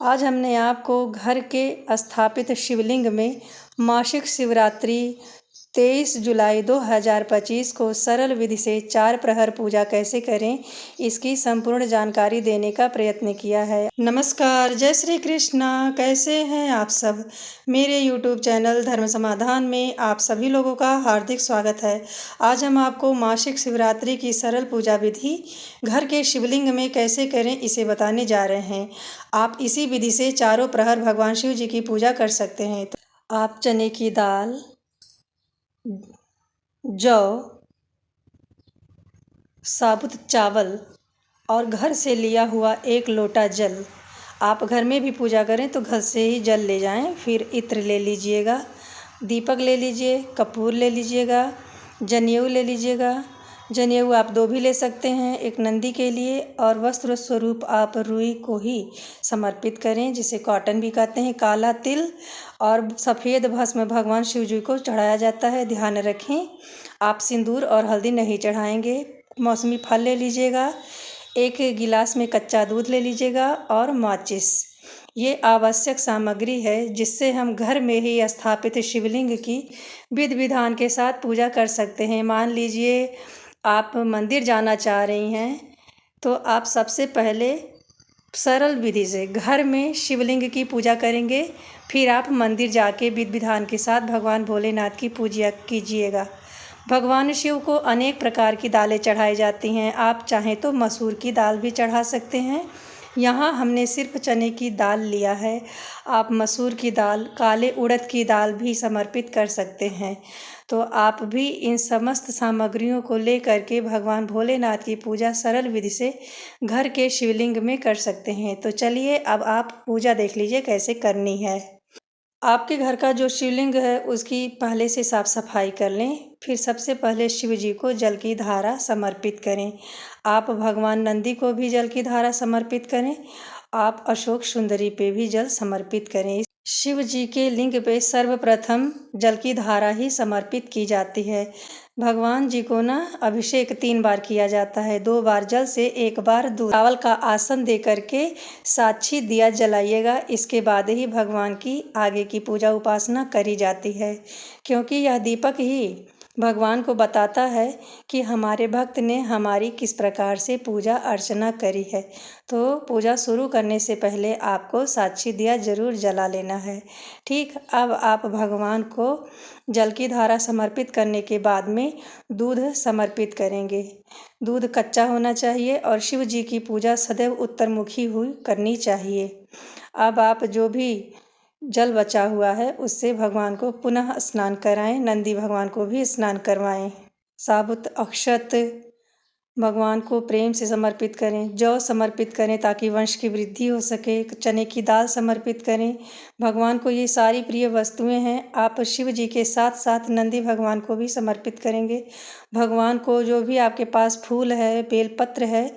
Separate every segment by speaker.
Speaker 1: आज हमने आपको घर के स्थापित शिवलिंग में मासिक शिवरात्रि 23 जुलाई 2025 को सरल विधि से 4 प्रहर पूजा कैसे करें, इसकी संपूर्ण जानकारी देने का प्रयत्न किया है। नमस्कार, जय श्री कृष्णा। कैसे हैं आप सब? मेरे YouTube चैनल धर्म समाधान में आप सभी लोगों का हार्दिक स्वागत है। आज हम आपको मासिक शिवरात्रि की सरल पूजा विधि घर के शिवलिंग में कैसे करें, इसे बताने जा रहे हैं। आप इसी विधि से चारों प्रहर भगवान शिव जी की पूजा कर सकते हैं। तो आप चने की दाल, जौ, साबुत चावल और घर से लिया हुआ 1 लोटा जल, आप घर में भी पूजा करें तो घर से ही जल ले जाएं। फिर इत्र ले लीजिएगा, दीपक ले लीजिए, कपूर ले लीजिएगा, जनेऊ ले लीजिएगा। जनेऊ आप 2 भी ले सकते हैं, एक नंदी के लिए, और वस्त्र स्वरूप आप रुई को ही समर्पित करें, जिसे कॉटन भी कहते हैं। काला तिल और सफ़ेद भस्म भगवान शिव जी को चढ़ाया जाता है, ध्यान रखें। आप सिंदूर और हल्दी नहीं चढ़ाएंगे। मौसमी फल ले लीजिएगा, 1 गिलास में कच्चा दूध ले लीजिएगा और माचिस। ये आवश्यक सामग्री है जिससे हम घर में ही स्थापित शिवलिंग की विधि विधान के साथ पूजा कर सकते हैं। मान लीजिए आप मंदिर जाना चाह रही हैं, तो आप सबसे पहले सरल विधि से घर में शिवलिंग की पूजा करेंगे, फिर आप मंदिर जाके विधि विधान के साथ भगवान भोलेनाथ की पूजा कीजिएगा। भगवान शिव को अनेक प्रकार की दालें चढ़ाई जाती हैं। आप चाहें तो मसूर की दाल भी चढ़ा सकते हैं। यहाँ हमने सिर्फ चने की दाल लिया है। आप मसूर की दाल, काले उड़द की दाल भी समर्पित कर सकते हैं। तो आप भी इन समस्त सामग्रियों को लेकर के भगवान भोलेनाथ की पूजा सरल विधि से घर के शिवलिंग में कर सकते हैं। तो चलिए अब आप पूजा देख लीजिए कैसे करनी है। आपके घर का जो शिवलिंग है उसकी पहले से साफ़ सफाई कर लें। फिर सबसे पहले शिव जी को जल की धारा समर्पित करें। आप भगवान नंदी को भी जल की धारा समर्पित करें। आप अशोक सुंदरी पे भी जल समर्पित करें। शिव जी के लिंग पे सर्वप्रथम जल की धारा ही समर्पित की जाती है। भगवान जी को अभिषेक 3 बार किया जाता है, 2 बार जल से, 1 बार दूध। चावल का आसन दे करके साक्षी दिया जलाइएगा। इसके बाद ही भगवान की आगे की पूजा उपासना करी जाती है, क्योंकि यह दीपक ही भगवान को बताता है कि हमारे भक्त ने हमारी किस प्रकार से पूजा अर्चना करी है। तो पूजा शुरू करने से पहले आपको साक्षी दिया जरूर जला लेना है। ठीक, अब आप भगवान को जल की धारा समर्पित करने के बाद में दूध समर्पित करेंगे। दूध कच्चा होना चाहिए और शिव जी की पूजा सदैव उत्तरमुखी हुई करनी चाहिए। अब आप जो भी जल बचा हुआ है उससे भगवान को पुनः स्नान कराएं, नंदी भगवान को भी स्नान करवाएं। साबुत अक्षत भगवान को प्रेम से समर्पित करें। जौ समर्पित करें ताकि वंश की वृद्धि हो सके। चने की दाल समर्पित करें। भगवान को ये सारी प्रिय वस्तुएं हैं। आप शिव जी के साथ साथ नंदी भगवान को भी समर्पित करेंगे। भगवान को जो भी आपके पास फूल है, बेलपत्र है,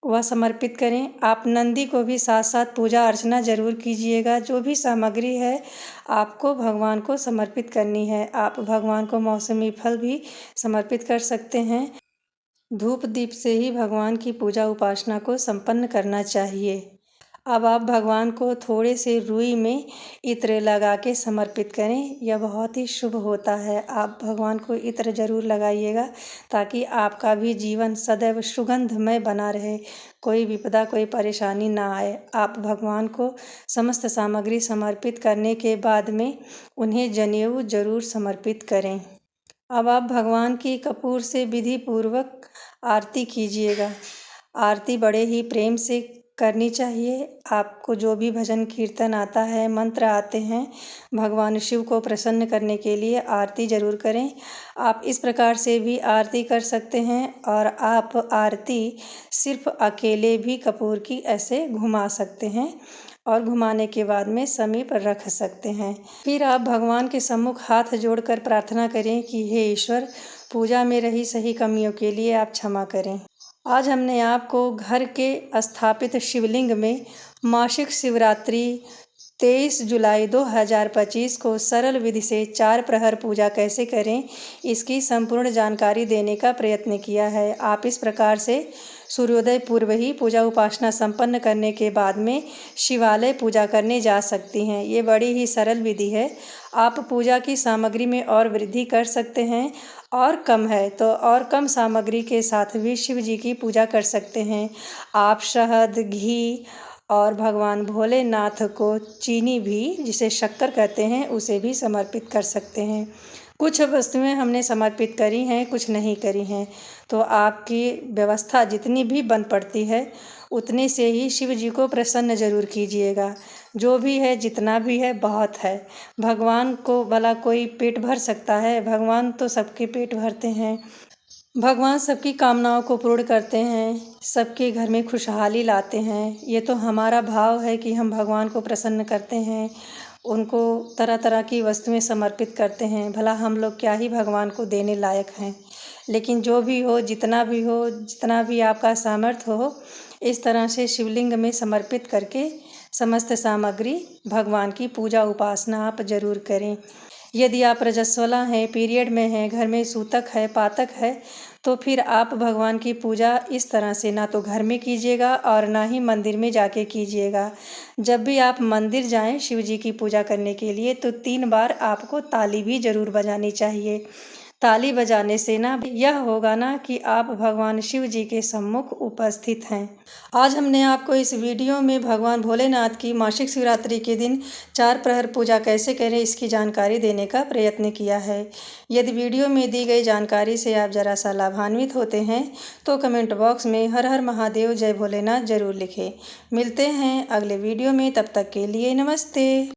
Speaker 1: वह समर्पित करें। आप नंदी को भी साथ साथ पूजा अर्चना जरूर कीजिएगा। जो भी सामग्री है आपको भगवान को समर्पित करनी है। आप भगवान को मौसमी फल भी समर्पित कर सकते हैं। धूप दीप से ही भगवान की पूजा उपासना को संपन्न करना चाहिए। अब आप भगवान को थोड़े से रुई में इत्र लगा के समर्पित करें, यह बहुत ही शुभ होता है। आप भगवान को इत्र जरूर लगाइएगा ताकि आपका भी जीवन सदैव सुगंधमय बना रहे, कोई विपदा, कोई परेशानी ना आए। आप भगवान को समस्त सामग्री समर्पित करने के बाद में उन्हें जनेऊ जरूर समर्पित करें। अब आप भगवान की कपूर से विधि पूर्वक आरती कीजिएगा। आरती बड़े ही प्रेम से करनी चाहिए। आपको जो भी भजन कीर्तन आता है, मंत्र आते हैं, भगवान शिव को प्रसन्न करने के लिए आरती जरूर करें। आप इस प्रकार से भी आरती कर सकते हैं और आप आरती सिर्फ अकेले भी कपूर की ऐसे घुमा सकते हैं और घुमाने के बाद में समीप रख सकते हैं। फिर आप भगवान के सम्मुख हाथ जोड़कर प्रार्थना करें कि हे ईश्वर, पूजा में रही सही कमियों के लिए आप क्षमा करें। आज हमने आपको घर के स्थापित शिवलिंग में मासिक शिवरात्रि 23 जुलाई 2025 को सरल विधि से 4 प्रहर पूजा कैसे करें, इसकी संपूर्ण जानकारी देने का प्रयत्न किया है। आप इस प्रकार से सूर्योदय पूर्व ही पूजा उपासना संपन्न करने के बाद में शिवालय पूजा करने जा सकती हैं। ये बड़ी ही सरल विधि है। आप पूजा की सामग्री में और वृद्धि कर सकते हैं, और कम है तो और कम सामग्री के साथ भी शिव जी की पूजा कर सकते हैं। आप शहद, घी और भगवान भोलेनाथ को चीनी भी, जिसे शक्कर कहते हैं, उसे भी समर्पित कर सकते हैं। कुछ वस्तुएं हमने समर्पित करी हैं, कुछ नहीं करी हैं, तो आपकी व्यवस्था जितनी भी बन पड़ती है उतने से ही शिव जी को प्रसन्न जरूर कीजिएगा। जो भी है, जितना भी है, बहुत है। भगवान को भला कोई पेट भर सकता है? भगवान तो सबके पेट भरते हैं। भगवान सबकी कामनाओं को पूर्ण करते हैं, सबके घर में खुशहाली लाते हैं। ये तो हमारा भाव है कि हम भगवान को प्रसन्न करते हैं, उनको तरह तरह की वस्तुएं समर्पित करते हैं। भला हम लोग क्या ही भगवान को देने लायक हैं। लेकिन जो भी हो, जितना भी हो, जितना भी आपका सामर्थ्य हो, इस तरह से शिवलिंग में समर्पित करके समस्त सामग्री भगवान की पूजा उपासना आप जरूर करें। यदि आप रजस्वला हैं, पीरियड में हैं, घर में सूतक है, पातक है, तो फिर आप भगवान की पूजा इस तरह से ना तो घर में कीजिएगा और ना ही मंदिर में जाके कीजिएगा। जब भी आप मंदिर जाएं शिव जी की पूजा करने के लिए, तो 3 बार आपको ताली भी जरूर बजानी चाहिए। ताली बजाने से ना यह होगा ना कि आप भगवान शिव जी के सम्मुख उपस्थित हैं। आज हमने आपको इस वीडियो में भगवान भोलेनाथ की मासिक शिवरात्रि के दिन 4 प्रहर पूजा कैसे करें, इसकी जानकारी देने का प्रयत्न किया है। यदि वीडियो में दी गई जानकारी से आप जरा सा लाभान्वित होते हैं तो कमेंट बॉक्स में हर हर महादेव, जय भोलेनाथ जरूर लिखें। मिलते हैं अगले वीडियो में, तब तक के लिए नमस्ते।